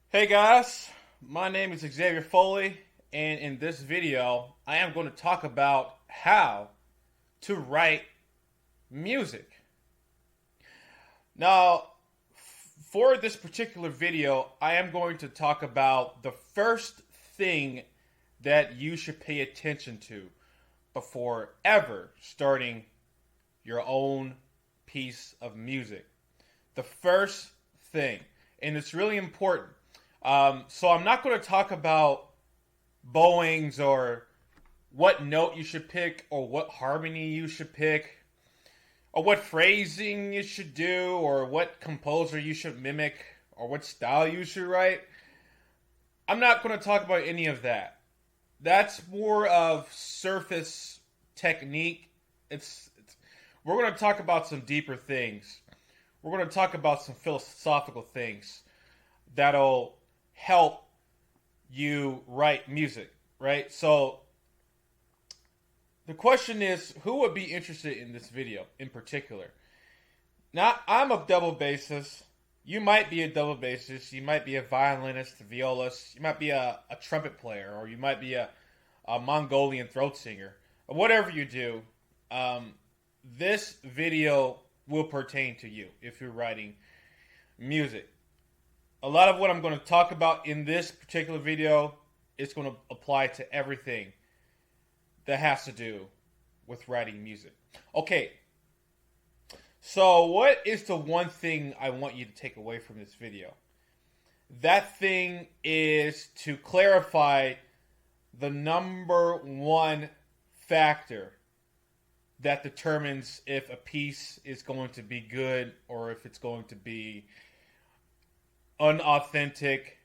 Hey guys, my name is Xavier Foley, and in this video, I am going to talk about how to write music. Now, for this particular video, I am going to talk about the first thing that you should pay attention to before ever starting your own piece of music. The first thing, and it's really important. So I'm not going to talk about bowings or what note you should pick or what harmony you should pick or what phrasing you should do or what composer you should mimic or what style you should write. I'm not going to talk about any of that. That's more of surface technique. We're going to talk about some deeper things. We're going to talk about some philosophical things that'll help you write music, right? So the question is, who would be interested in this video in particular? Now, I'm a double bassist. You might be a double bassist. You might be a violinist, a violist. You might be a trumpet player, or you might be a Mongolian throat singer. Whatever you do, this video will pertain to you if you're writing music. A lot of what I'm going to talk about in this particular video is going to apply to everything that has to do with writing music. Okay, so what is the one thing I want you to take away from this video? That thing is to clarify the number one factor that determines if a piece is going to be good or if it's going to be unauthentic,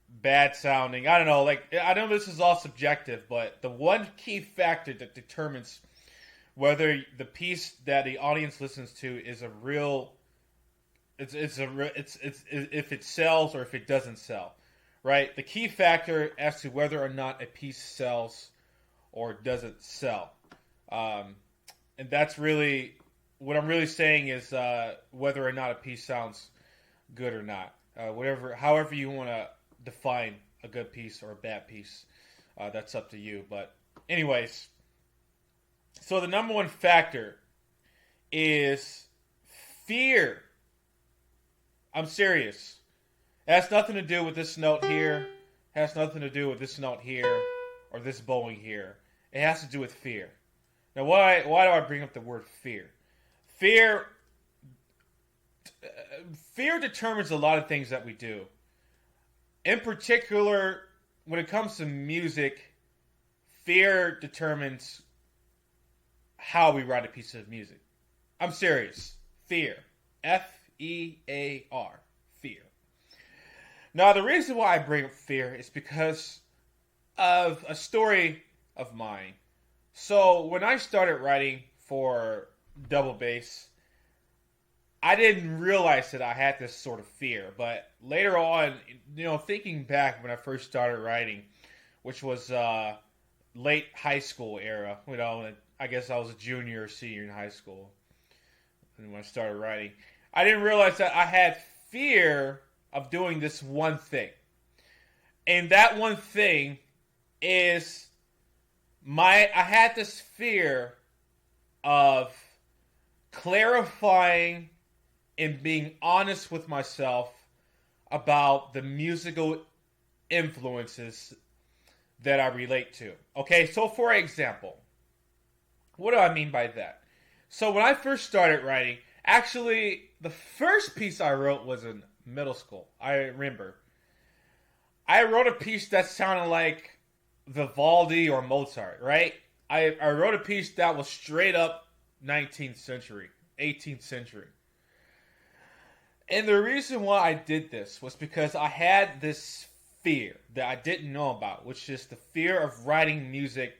bad sounding. I don't know. I know this is all subjective, but the one key factor that determines whether the piece that the audience listens to is a real, it's if it sells or if it doesn't sell, right? The key factor as to whether or not a piece sells or doesn't sell, and that's really what I'm really saying is whether or not a piece sounds good or not. However you want to define a good piece or a bad piece, that's up to you. But anyways, so the number one factor is fear. I'm serious. It has nothing to do with this note here. It has nothing to do with this note here or this bowing here. It has to do with fear. Now, why do I bring up the word fear? Fear determines a lot of things that we do. In particular, when it comes to music, fear determines how we write a piece of music. I'm serious. Fear. Fear. Fear. Now, the reason why I bring up fear is because of a story of mine. So, when I started writing for double bass, I didn't realize that I had this sort of fear, but later on, thinking back when I first started writing, which was late high school era, I guess I was a junior or senior in high school when I started writing, I didn't realize that I had fear of doing this one thing. And that one thing is I had this fear of clarifying and being honest with myself about the musical influences that I relate to. Okay, so for example, what do I mean by that? So when I first started writing, actually, the first piece I wrote was in middle school. I remember. I wrote a piece that sounded like Vivaldi or Mozart, right? I wrote a piece that was straight up 19th century, 18th century. And the reason why I did this was because I had this fear that I didn't know about, which is the fear of writing music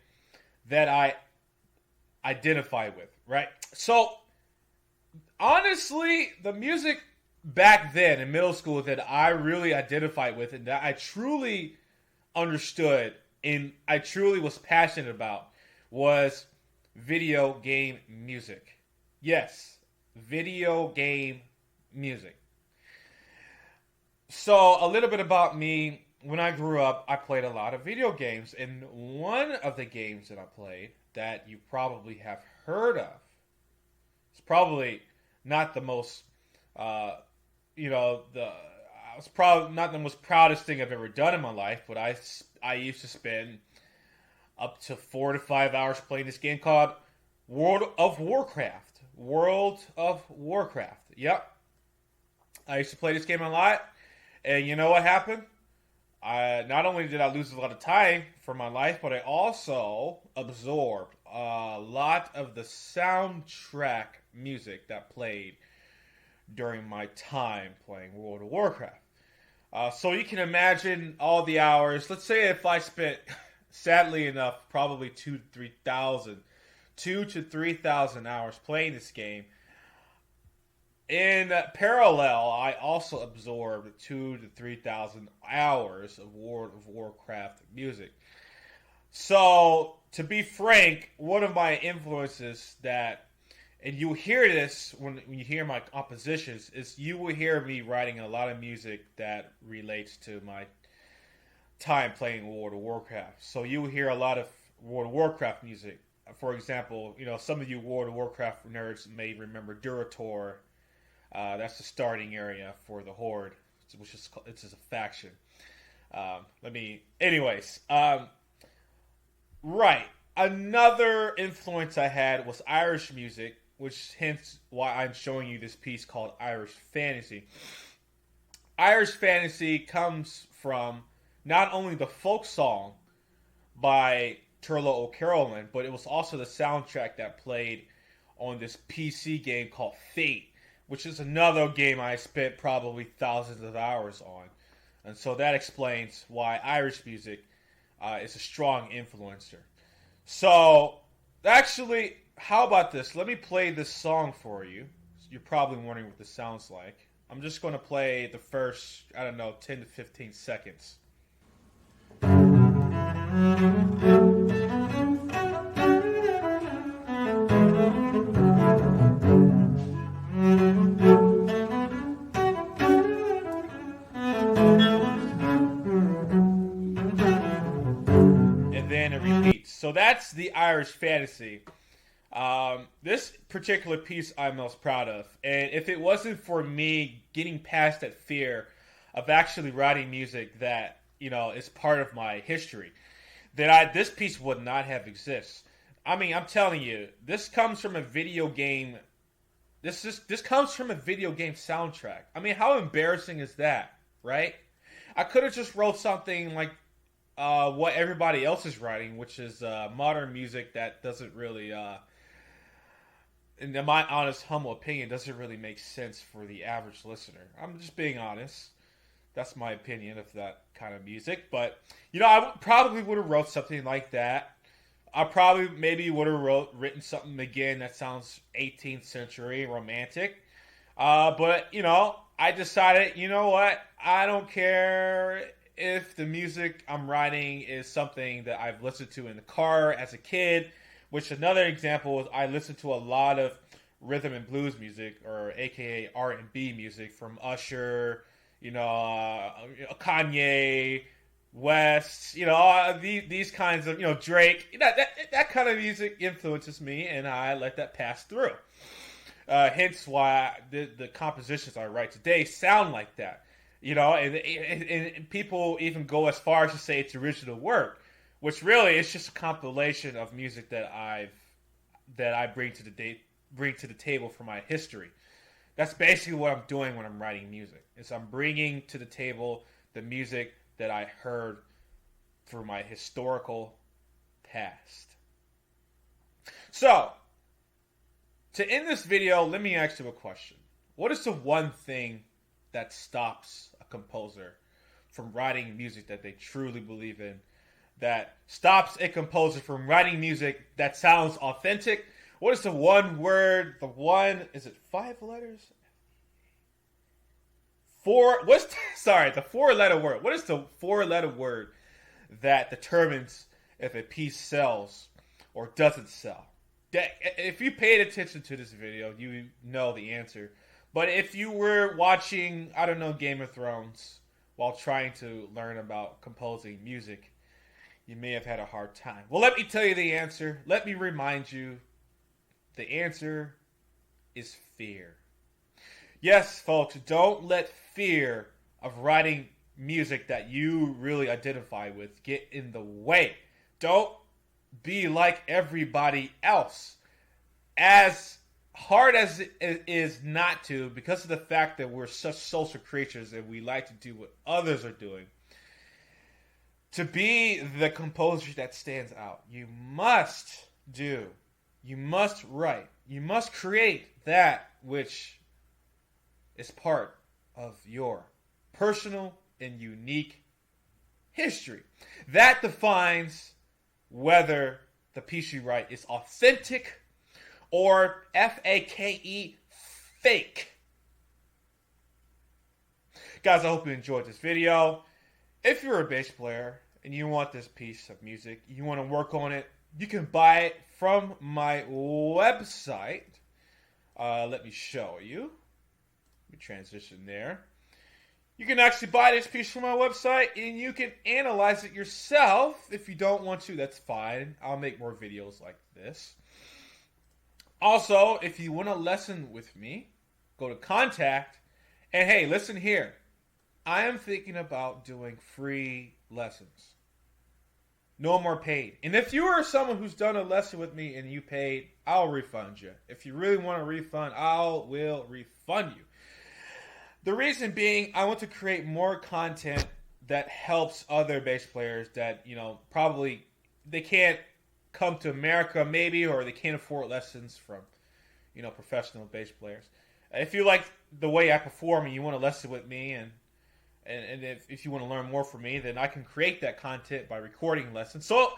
that I identify with, right? So, honestly, the music back then in middle school that I really identified with and that I truly understood and I truly was passionate about was video game music. Yes, video game music. So, a little bit about me. When I grew up, I played a lot of video games, and one of the games that I played that you probably have heard of, it's probably not the most, uh, the I was probably not the most proudest thing I've ever done in my life, but I used to spend up to 4 to 5 hours playing this game called World of Warcraft. World of Warcraft. Yep, I used to play this game a lot, and you know what happened? I not only did I lose a lot of time from my life, but I also absorbed a lot of the soundtrack music that played during my time playing World of Warcraft. So you can imagine all the hours. Let's say if I spent, sadly enough, probably 2 to 3 thousand hours playing this game. In parallel, I also absorbed 2 to 3 thousand hours of World of Warcraft music. So, to be frank, one of my influences that, and you hear this when you hear my compositions, is you will hear me writing a lot of music that relates to my time playing World of Warcraft. So you will hear a lot of World of Warcraft music. For example, some of you World of Warcraft nerds may remember Durator. That's the starting area for the Horde, which is it's just a faction. Right. Another influence I had was Irish music, which hence why I'm showing you this piece called Irish Fantasy. Irish Fantasy comes from not only the folk song by Turlough O'Carolan, but it was also the soundtrack that played on this PC game called Fate, which is another game I spent probably thousands of hours on. And so that explains why Irish music is a strong influencer. So, actually, how about this? Let me play this song for you. You're probably wondering what this sounds like. I'm just going to play the first, 10 to 15 seconds. And then it repeats. So that's the Irish Fantasy. This particular piece I'm most proud of. And if it wasn't for me getting past that fear of actually writing music that, is part of my history, then this piece would not have existed. I mean, I'm telling you, this comes from a video game. This comes from a video game soundtrack. I mean, how embarrassing is that, right? I could have just wrote something like what everybody else is writing, which is modern music that doesn't really, in my honest, humble opinion, doesn't really make sense for the average listener. I'm just being honest. That's my opinion of that kind of music. But, I probably would have wrote something like that. I probably maybe would have written something again that sounds 18th century romantic. But, I decided, you know what? I don't care if the music I'm writing is something that I've listened to in the car as a kid, which another example is I listened to a lot of rhythm and blues music, or AKA R&B music from Usher, Kanye, West, these kinds of, Drake, that kind of music influences me, and I let that pass through. Hence why the compositions I write today sound like that. And people even go as far as to say it's original work, which really is just a compilation of music that I bring to the table for my history. That's basically what I'm doing when I'm writing music. Is I'm bringing to the table the music that I heard through my historical past. So, to end this video, let me ask you a question. What is the one thing that stops a composer from writing music that they truly believe in? That stops a composer from writing music that sounds authentic? What is the one word, is it 5 letters? The 4-letter word. What is the 4-letter word that determines if a piece sells or doesn't sell? If you paid attention to this video, you know the answer. But if you were watching, I don't know, Game of Thrones while trying to learn about composing music, you may have had a hard time. Well, let me tell you the answer. Let me remind you the answer is fear. Yes, folks, don't let fear of writing music that you really identify with get in the way. Don't be like everybody else. As hard as it is not to, because of the fact that we're such social creatures and we like to do what others are doing, to be the composer that stands out, you must write, you must create that which is part of your personal and unique history. That defines whether the piece you write is authentic or fake. Fake. Guys, I hope you enjoyed this video. If you're a bass player and you want this piece of music, you want to work on it, you can buy it from my website. Let me show you. Let me transition there. You can actually buy this piece from my website and you can analyze it yourself. If you don't want to, that's fine. I'll make more videos like this. Also, if you want a lesson with me, go to contact. And hey, listen here. I am thinking about doing free lessons. No more paid. And if you are someone who's done a lesson with me and you paid, I'll refund you. If you really want a refund, I will refund you. The reason being, I want to create more content that helps other bass players that, probably they can't come to America maybe, or they can't afford lessons from, professional bass players. If you like the way I perform and you want to lesson with me and if you want to learn more from me, then I can create that content by recording lessons. So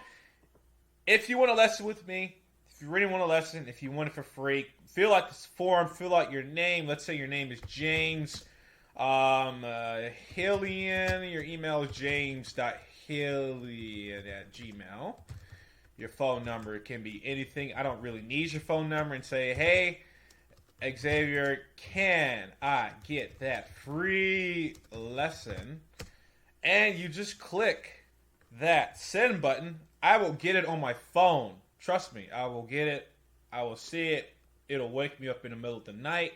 if you want to lesson with me, if you really want a lesson, if you want it for free, fill out this form, fill out your name. Let's say your name is James Hillian. Your email is james.hillian@gmail. Your phone number can be anything. I don't really need your phone number, and say, hey, Xavier, can I get that free lesson? And you just click that send button. I will get it on my phone. Trust me, I will get it. I will see it. It'll wake me up in the middle of the night.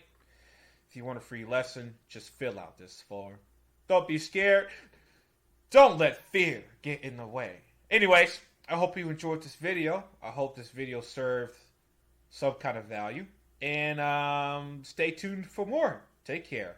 If you want a free lesson, just fill out this form. Don't be scared. Don't let fear get in the way. Anyways, I hope you enjoyed this video. I hope this video served some kind of value. And stay tuned for more. Take care.